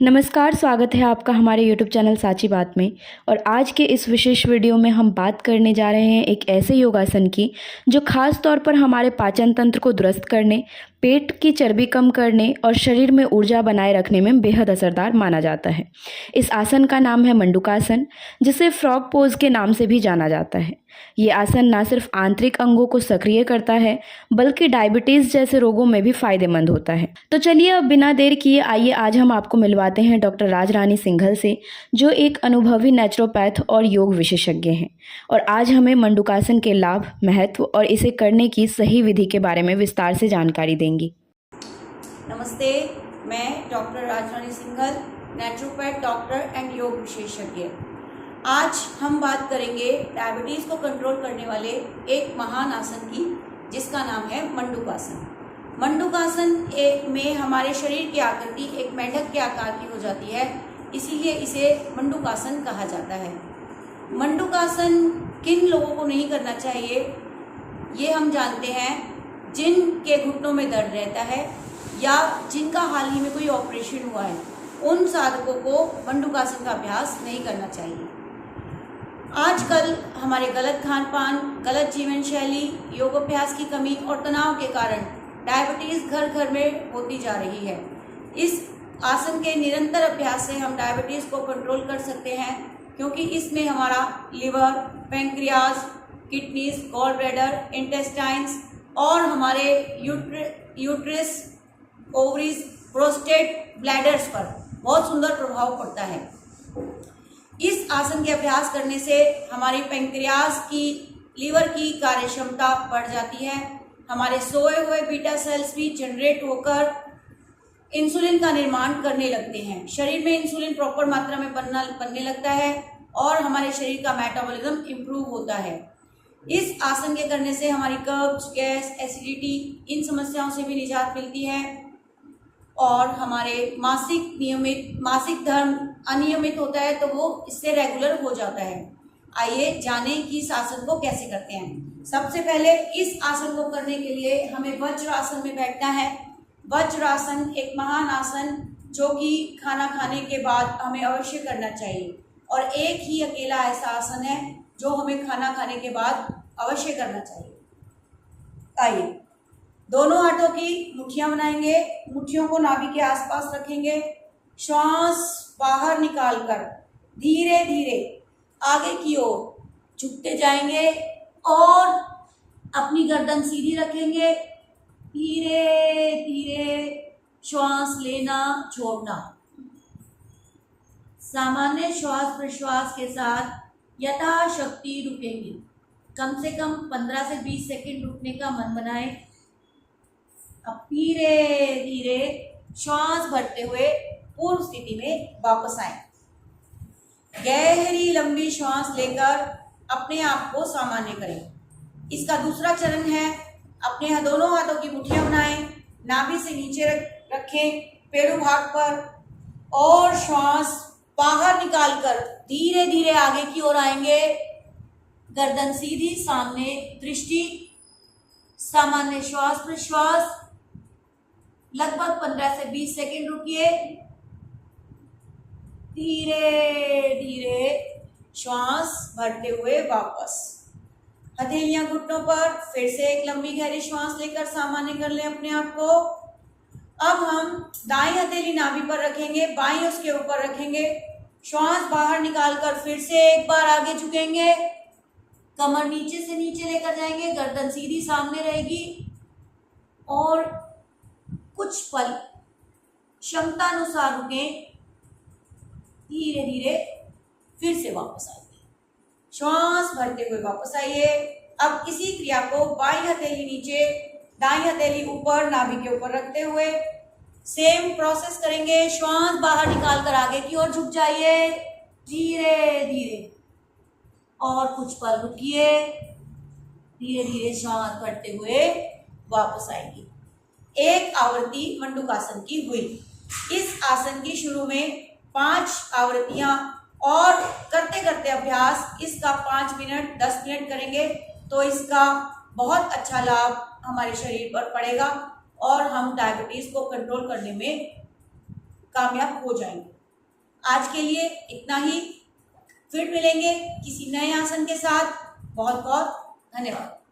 नमस्कार, स्वागत है आपका हमारे यूट्यूब चैनल साची बात में। और आज के इस विशेष वीडियो में हम बात करने जा रहे हैं एक ऐसे योगासन की जो खास तौर पर हमारे पाचन तंत्र को दुरुस्त करने, पेट की चर्बी कम करने और शरीर में ऊर्जा बनाए रखने में बेहद असरदार माना जाता है। इस आसन का नाम है मंडूकासन, जिसे फ्रॉग पोज के नाम से भी जाना जाता है। ये आसन न सिर्फ आंतरिक अंगों को सक्रिय करता है बल्कि डायबिटीज़ जैसे रोगों में भी फायदेमंद होता है। तो चलिए अब बिना देर किए आइए आज हम आपको मिलवाते हैं डॉक्टर राजरानी सिंघल से, जो एक अनुभवी नेचुरोपैथ और योग विशेषज्ञ हैं और आज हमें मंडूकासन के लाभ, महत्व और इसे करने की सही विधि के बारे में विस्तार से जानकारी देंगी। नमस्ते, मैं doctor Rajrani Singhal, naturopath doctor and yoga विशेषज्ञ। आज हम बात करेंगे डायबिटीज़ को कंट्रोल करने वाले एक महान आसन की, जिसका नाम है मंडूकासन। मंडूकासन में हमारे शरीर की आकृति एक मेंढक के आकार की हो जाती है, इसीलिए इसे मंडूकासन कहा जाता है। मंडूकासन किन लोगों को नहीं करना चाहिए, ये हम जानते हैं। जिनके घुटनों में दर्द रहता है या जिनका हाल ही में कोई ऑपरेशन हुआ है, उन साधकों को मंडूकासन का अभ्यास नहीं करना चाहिए। आजकल हमारे गलत खान पान, गलत जीवन शैली, योगाभ्यास की कमी और तनाव के कारण डायबिटीज़ घर घर में होती जा रही है। इस आसन के निरंतर अभ्यास से हम डायबिटीज़ को कंट्रोल कर सकते हैं, क्योंकि इसमें हमारा liver, pancreas, kidneys, gall bladder, intestines और हमारे यूट्रस, ओवरीज, प्रोस्टेट, ब्लैडर्स पर बहुत सुंदर प्रभाव पड़ता है। इस आसन के अभ्यास करने से हमारी पैंक्रियाज की, लीवर की कार्य क्षमता बढ़ जाती है। हमारे सोए हुए बीटा सेल्स भी जनरेट होकर इंसुलिन का निर्माण करने लगते हैं। शरीर में इंसुलिन प्रॉपर मात्रा में बनने लगता है और हमारे शरीर का मेटाबॉलिज्म इम्प्रूव होता है। इस आसन के करने से हमारी कब्ज, गैस, एसिडिटी, इन समस्याओं से भी निजात मिलती है और हमारे मासिक धर्म अनियमित होता है तो वो इससे रेगुलर हो जाता है। आइए जानें कि इस आसन को कैसे करते हैं। सबसे पहले इस आसन को करने के लिए हमें वज्रासन में बैठना है। वज्रासन एक महान आसन जो कि खाना खाने के बाद हमें अवश्य करना चाहिए और एक ही अकेला ऐसा आसन है जो हमें खाना खाने के बाद अवश्य करना चाहिए। आइए, दोनों हाथों की मुट्ठियां बनाएंगे, मुट्ठियों को नाभि के आसपास रखेंगे। श्वास बाहर निकालकर धीरे धीरे आगे की ओर झुकते जाएंगे और अपनी गर्दन सीधी रखेंगे। धीरे धीरे श्वास लेना, छोड़ना। सामान्य श्वास प्रश्वास के साथ यथाशक्ति रुकेंगे। कम से कम 15 से 20 सेकंड रुकने का मन बनाएं। अब धीरे धीरे श्वास भरते हुए पूर्व स्थिति में वापस आएं। गहरी लंबी श्वास लेकर अपने आप को सामान्य करें। इसका दूसरा चरण है, अपने दोनों हाथों की मुट्ठियां बनाएं, नाभि से नीचे रखें पेड़ू भाग पर और श्वास बाहर निकालकर धीरे धीरे आगे की ओर आएंगे। गर्दन सीधी सामने, दृष्टि सामान्य श्वास प्रश्वास। लगभग 15 से 20 सेकंड रुकिए। धीरे धीरे श्वास भरते हुए वापस। हथेलियां घुटनों पर, फिर से एक लंबी गहरी श्वास लेकर सामान्य कर लें अपने आप को। अब हम दाईं हथेली नाभि पर रखेंगे, बाईं उसके ऊपर रखेंगे। श्वास बाहर निकालकर फिर से एक बार आगे झुकेंगे। कमर नीचे से नीचे लेकर जाएंगे, गर्दन सीधी सामने रहेगी और कुछ पल क्षमता अनुसार रुकें। धीरे धीरे फिर से वापस आइए। श्वास भरते हुए वापस आइए। अब इसी क्रिया को बाईं हथेली नीचे, दाईं हथेली ऊपर, नाभि के ऊपर रखते हुए सेम प्रोसेस करेंगे। श्वास बाहर निकालकर आगे की ओर झुक जाइए धीरे धीरे और कुछ पल रुकिए। धीरे धीरे श्वास भरते हुए वापस आएगी। एक आवृत्ति मंडूकासन की हुई। इस आसन की शुरू में 5 आवृत्तियां और करते करते अभ्यास इसका 5 मिनट 10 मिनट करेंगे तो इसका बहुत अच्छा लाभ हमारे शरीर पर पड़ेगा और हम डायबिटीज को कंट्रोल करने में कामयाब हो जाएंगे। आज के लिए इतना ही, फिर मिलेंगे किसी नए आसन के साथ। बहुत बहुत धन्यवाद।